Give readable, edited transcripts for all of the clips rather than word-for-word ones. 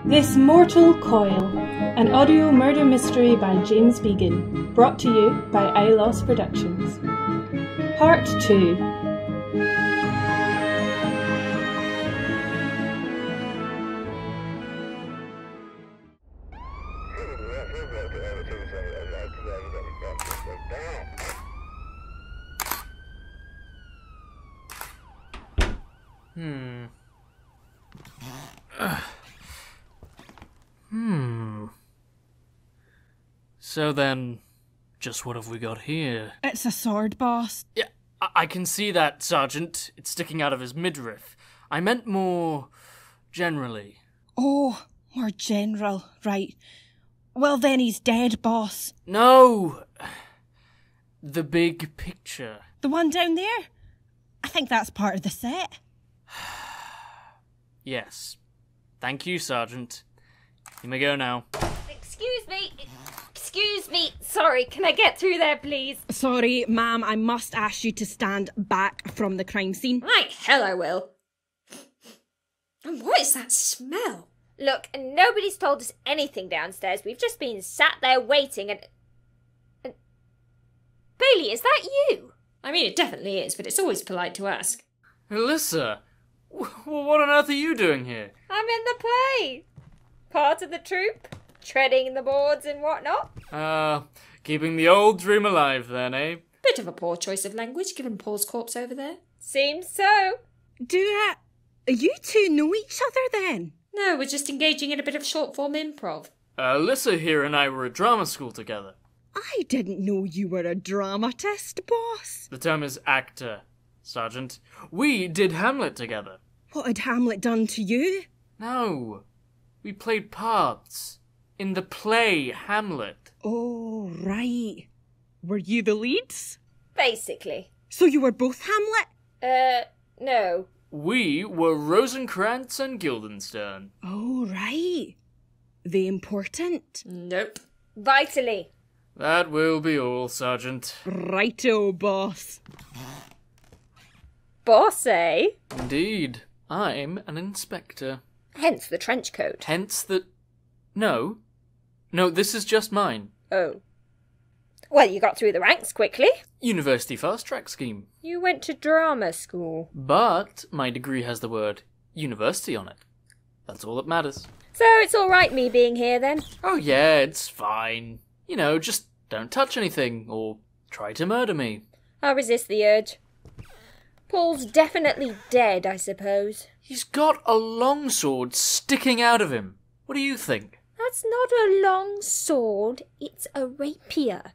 This Mortal Coil, an audio murder mystery by James Beagon, brought to you by Aulos Productions. Part 2. So then, just what have we got here? It's a sword, boss. Yeah, I can see that, Sergeant. It's sticking out of his midriff. I meant more generally. Oh, more general, right. Well then he's dead, boss. No! The big picture. The one down there? I think that's part of the set. Yes. Thank you, Sergeant. You may go now. Excuse me. Sorry, can I get through there, please? Sorry, ma'am, I must ask you to stand back from the crime scene. Like hell I will. And what is that smell? Look, nobody's told us anything downstairs. We've just been sat there waiting and... Bailey, is that you? I mean, it definitely is, but it's always polite to ask. Elissa! What on earth are you doing here? I'm in the play. Part of the troupe. Treading the boards and whatnot. Keeping the old dream alive then, eh? Bit of a poor choice of language, given Paul's corpse over there. Seems so. Do you two know each other then? No, we're just engaging in a bit of short-form improv. Elissa here and I were at drama school together. I didn't know you were a dramatist, boss. The term is actor, Sergeant. We did Hamlet together. What had Hamlet done to you? No, we played parts. In the play Hamlet. Oh, right. Were you the leads? Basically. So you were both Hamlet? No. We were Rosencrantz and Guildenstern. Oh, right. They important? Nope. Vitally. That will be all, Sergeant. Righto, boss. Boss, eh? Indeed. I'm an inspector. Hence the trench coat. Hence the... No, this is just mine. Oh. Well, you got through the ranks quickly. University fast track scheme. You went to drama school. But my degree has the word university on it. That's all that matters. So it's all right me being here then? Oh yeah, it's fine. You know, just don't touch anything or try to murder me. I'll resist the urge. Paul's definitely dead, I suppose. He's got a longsword sticking out of him. What do you think? That's not a long sword, it's a rapier.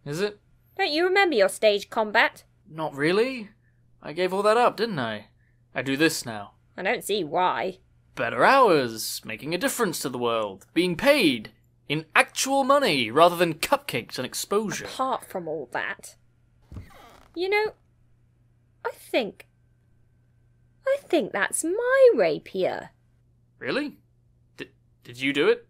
Is it? Don't you remember your stage combat? Not really. I gave all that up, didn't I? I do this now. I don't see why. Better hours, making a difference to the world, being paid in actual money rather than cupcakes and exposure. Apart from all that. You know, I think that's my rapier. Really? Did you do it?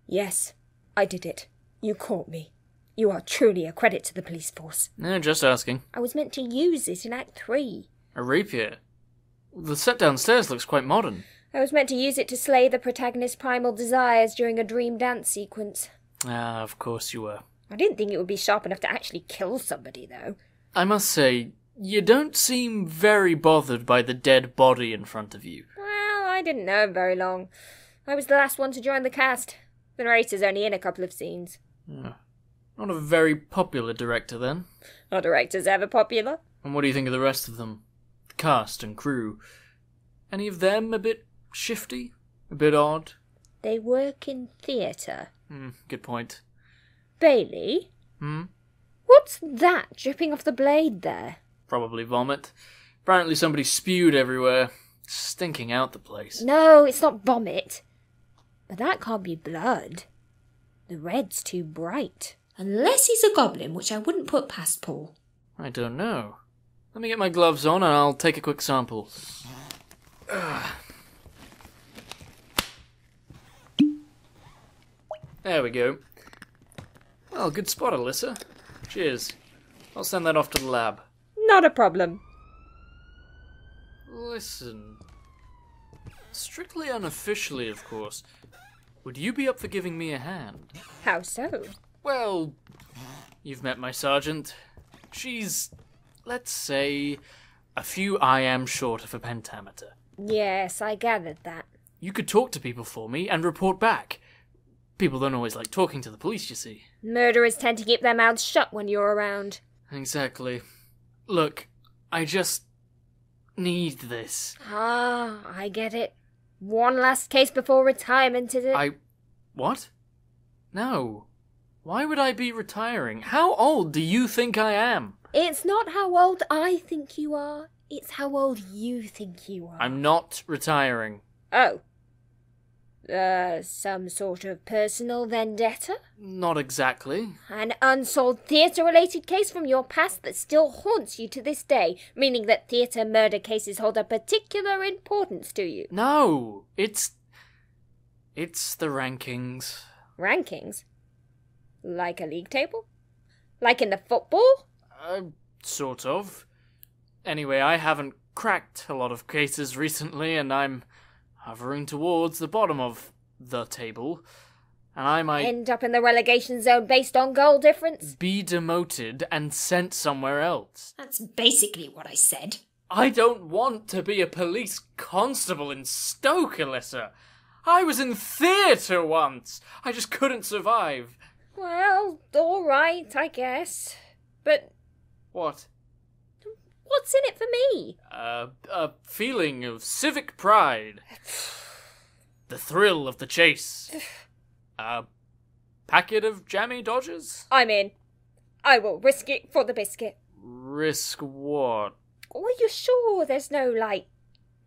Yes, I did it. You caught me. You are truly a credit to the police force. No, just asking. I was meant to use it in Act 3. A rapier? The set downstairs looks quite modern. I was meant to use it to slay the protagonist's primal desires during a dream dance sequence. Ah, of course you were. I didn't think it would be sharp enough to actually kill somebody, though. I must say, you don't seem very bothered by the dead body in front of you. Well, I didn't know him very long. I was the last one to join the cast. The narrator's only in a couple of scenes. Not a very popular director, then. Are directors ever popular? And what do you think of the rest of them? The cast and crew. Any of them a bit shifty? A bit odd? They work in theatre. Good point. Bailey? What's that dripping off the blade there? Probably vomit. Apparently somebody spewed everywhere. Stinking out the place. No, it's not vomit. But that can't be blood. The red's too bright. Unless he's a goblin, which I wouldn't put past Paul. I don't know. Let me get my gloves on and I'll take a quick sample. There we go. Well, good spot, Elissa. Cheers. I'll send that off to the lab. Not a problem. Listen. Strictly unofficially, of course. Would you be up for giving me a hand? How so? Well, you've met my sergeant. She's, let's say, a few IM short of a pentameter. Yes, I gathered that. You could talk to people for me and report back. People don't always like talking to the police, you see. Murderers tend to keep their mouths shut when you're around. Exactly. Look, I just need this. Ah, I get it. One last case before retirement, is it? What? No. Why would I be retiring? How old do you think I am? It's not how old I think you are. It's how old you think you are. I'm not retiring. Oh. Some sort of personal vendetta? Not exactly. An unsolved theatre-related case from your past that still haunts you to this day, meaning that theatre murder cases hold a particular importance to you. No, it's the rankings. Rankings? Like a league table? Like in the football? Sort of. Anyway, I haven't cracked a lot of cases recently, and I'm hovering towards the bottom of the table, and I might end up in the relegation zone based on goal difference? Be demoted and sent somewhere else. That's basically what I said. I don't want to be a police constable in Stoke, Elissa. I was in theatre once. I just couldn't survive. Well, all right, I guess. But what? What's in it for me? A feeling of civic pride. The thrill of the chase. A packet of Jammie Dodgers? I'm in. I will risk it for the biscuit. Risk what? Are you sure there's no,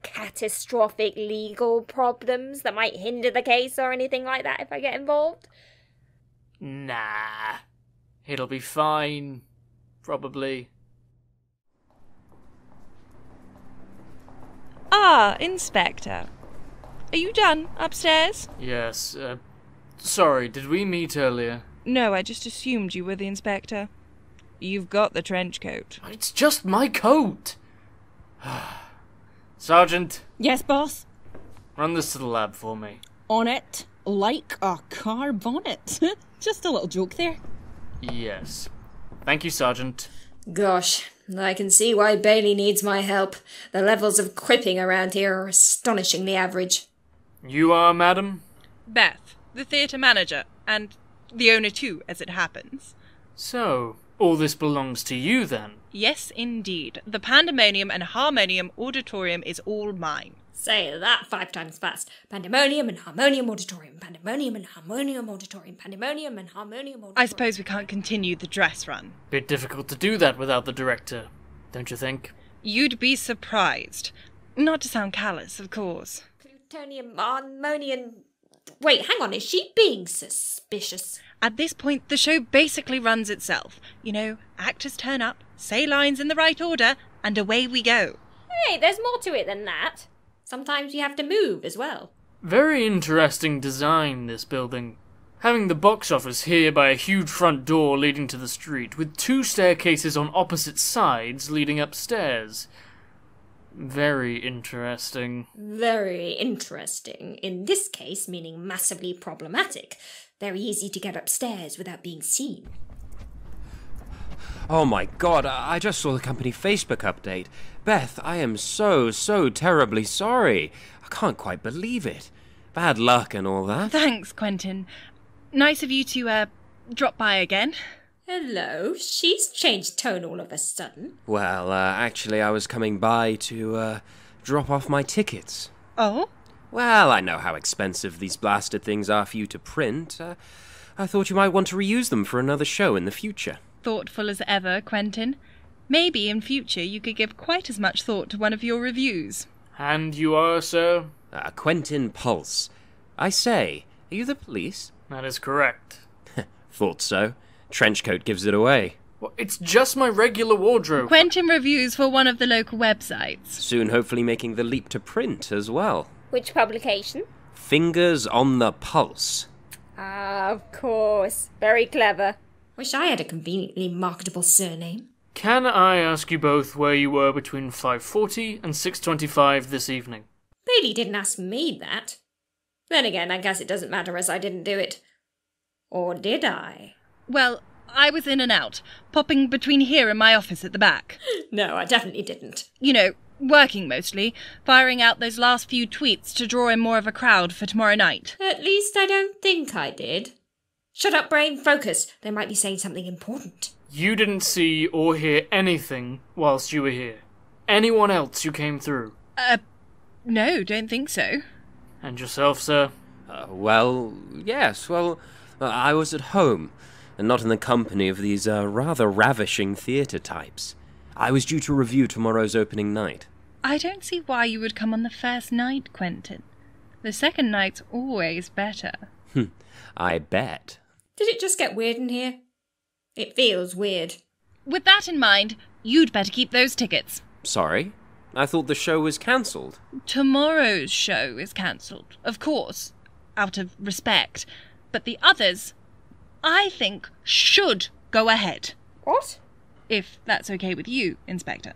catastrophic legal problems that might hinder the case or anything like that if I get involved? Nah. It'll be fine. Probably. Ah, Inspector. Are you done upstairs? Yes. Sorry, did we meet earlier? No, I just assumed you were the inspector. You've got the trench coat. It's just my coat. Sergeant. Yes, boss? Run this to the lab for me. On it, like a car bonnet. Just a little joke there. Yes. Thank you, Sergeant. Gosh, I can see why Bailey needs my help. The levels of quipping around here are astonishingly average. You are, madam? Beth, the theatre manager, and the owner too, as it happens. So, all this belongs to you, then? Yes, indeed. The Pandemonium and Harmonium Auditorium is all mine. Say that 5 times fast. Pandemonium and Harmonium Auditorium. Pandemonium and Harmonium Auditorium. Pandemonium and Harmonium Auditorium. I suppose we can't continue the dress run. Bit difficult to do that without the director, don't you think? You'd be surprised. Not to sound callous, of course. Plutonium, Harmonium... Wait, hang on, is she being suspicious? At this point, the show basically runs itself. You know, actors turn up, say lines in the right order, and away we go. Hey, there's more to it than that. Sometimes you have to move as well. Very interesting design, this building. Having the box office here by a huge front door leading to the street, with 2 staircases on opposite sides leading upstairs. Very interesting. Very interesting. In this case, meaning massively problematic. Very easy to get upstairs without being seen. Oh my god, I just saw the company Facebook update. Beth, I am so terribly sorry. I can't quite believe it. Bad luck and all that. Thanks, Quentin. Nice of you to, drop by again. Hello, she's changed tone all of a sudden. Well, actually I was coming by to, drop off my tickets. Oh? Well, I know how expensive these blasted things are for you to print. I thought you might want to reuse them for another show in the future. Thoughtful as ever, Quentin. Maybe in future you could give quite as much thought to one of your reviews. And you are, sir? Quentin Pulse. I say, are you the police? That is correct. Thought so. Trenchcoat gives it away. Well, it's just my regular wardrobe. Quentin reviews for one of the local websites. Soon hopefully making the leap to print as well. Which publication? Fingers on the Pulse. Ah, of course. Very clever. Wish I had a conveniently marketable surname. Can I ask you both where you were between 5:40 and 6:25 this evening? Bailey didn't ask me that. Then again, I guess it doesn't matter as I didn't do it. Or did I? Well, I was in and out, popping between here and my office at the back. No, I definitely didn't. You know, working mostly, firing out those last few tweets to draw in more of a crowd for tomorrow night. At least I don't think I did. Shut up, brain, focus. They might be saying something important. You didn't see or hear anything whilst you were here. Anyone else who came through? No, don't think so. And yourself, sir? Yes, I was at home, and not in the company of these rather ravishing theatre types. I was due to review tomorrow's opening night. I don't see why you would come on the first night, Quentin. The second night's always better. I bet. Did it just get weird in here? It feels weird. With that in mind, you'd better keep those tickets. Sorry? I thought the show was cancelled. Tomorrow's show is cancelled, of course, out of respect. But the others, I think, should go ahead. What? If that's okay with you, Inspector.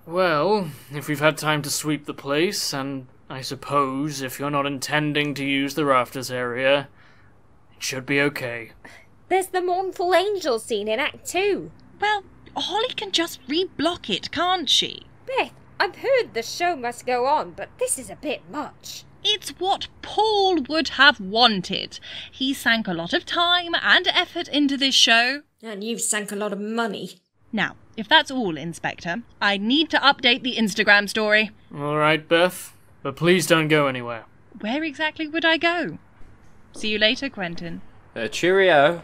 Well, if we've had time to sweep the place, and I suppose if you're not intending to use the rafters area, it should be okay. There's the mournful angel scene in Act 2. Well, Holly can just reblock it, can't she? Beth, I've heard the show must go on, but this is a bit much. It's what Paul would have wanted. He sank a lot of time and effort into this show. And you've sank a lot of money. Now, if that's all, Inspector, I need to update the Instagram story. All right, Beth, but please don't go anywhere. Where exactly would I go? See you later, Quentin. Cheerio.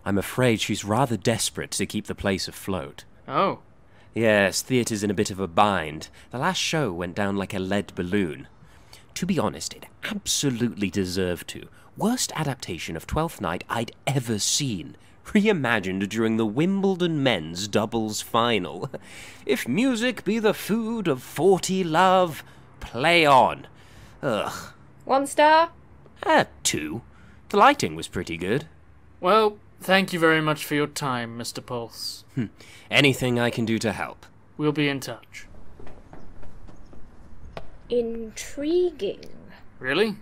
I'm afraid she's rather desperate to keep the place afloat. Oh. Yes, theatre's in a bit of a bind. The last show went down like a lead balloon. To be honest, it absolutely deserved to. Worst adaptation of Twelfth Night I'd ever seen. Reimagined during the Wimbledon men's doubles final. If music be the food of 40 love, play on. Ugh. 1 star? 2. The lighting was pretty good. Well, thank you very much for your time, Mr. Pulse. Anything I can do to help. We'll be in touch. Intriguing. Really?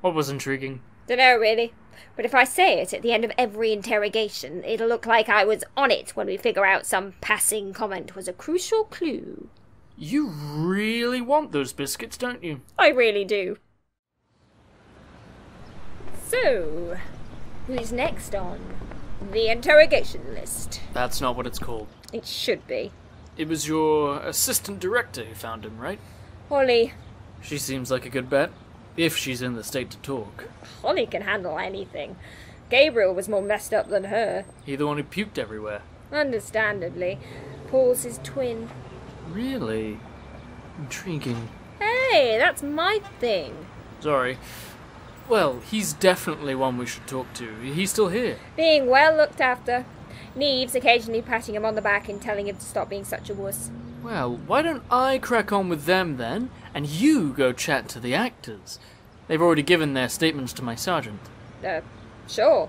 What was intriguing? Dunno, really. But if I say it at the end of every interrogation, it'll look like I was on it when we figure out some passing comment was a crucial clue. You really want those biscuits, don't you? I really do. So, who's next on the interrogation list? That's not what it's called. It should be. It was your assistant director who found him, right? Holly. She seems like a good bet, if she's in the state to talk. Holly can handle anything. Gabriel was more messed up than her. He the one who puked everywhere. Understandably. Paul's his twin. Really? Intriguing. Hey, that's my thing. Sorry. Well, he's definitely one we should talk to. He's still here. Being well looked after. Neves occasionally patting him on the back and telling him to stop being such a wuss. Well, why don't I crack on with them then, and you go chat to the actors? They've already given their statements to my sergeant. Sure.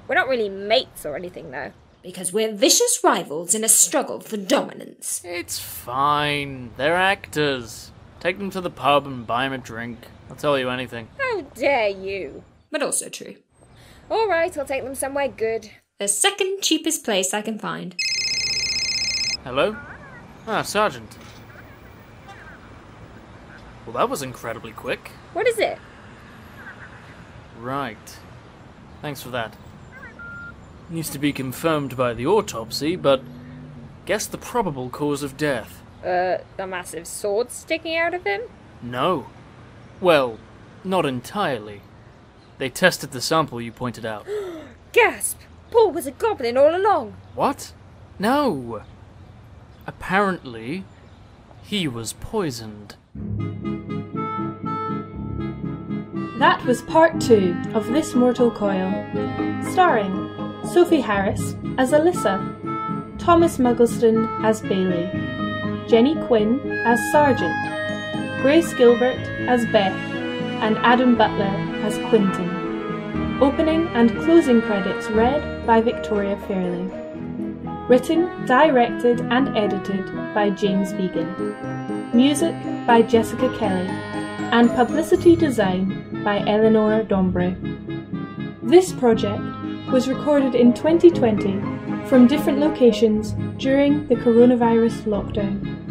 We're not really mates or anything, though. Because we're vicious rivals in a struggle for dominance. It's fine. They're actors. Take them to the pub and buy them a drink. I'll tell you anything. How dare you? But also true. All right, I'll take them somewhere good. The second cheapest place I can find. Hello? Ah, Sergeant. Well, that was incredibly quick. What is it? Right. Thanks for that. Needs to be confirmed by the autopsy, but guess the probable cause of death. The massive sword sticking out of him? No. Well, not entirely. They tested the sample you pointed out. Gasp! Paul was a goblin all along. What? No. Apparently, he was poisoned. That was part 2 of This Mortal Coil, starring Sophie Harris as Elissa, Thomas Muggleston as Bailey, Jenny Quinn as Sergeant, Grace Gilbert as Beth, and Adam Butler as Quentin. Opening and closing credits read by Victoria Fairley. Written, directed and edited by James Beagon. Music by Jessica Kelly. And publicity design by Eleanor Dombre. This project was recorded in 2020 from different locations during the coronavirus lockdown.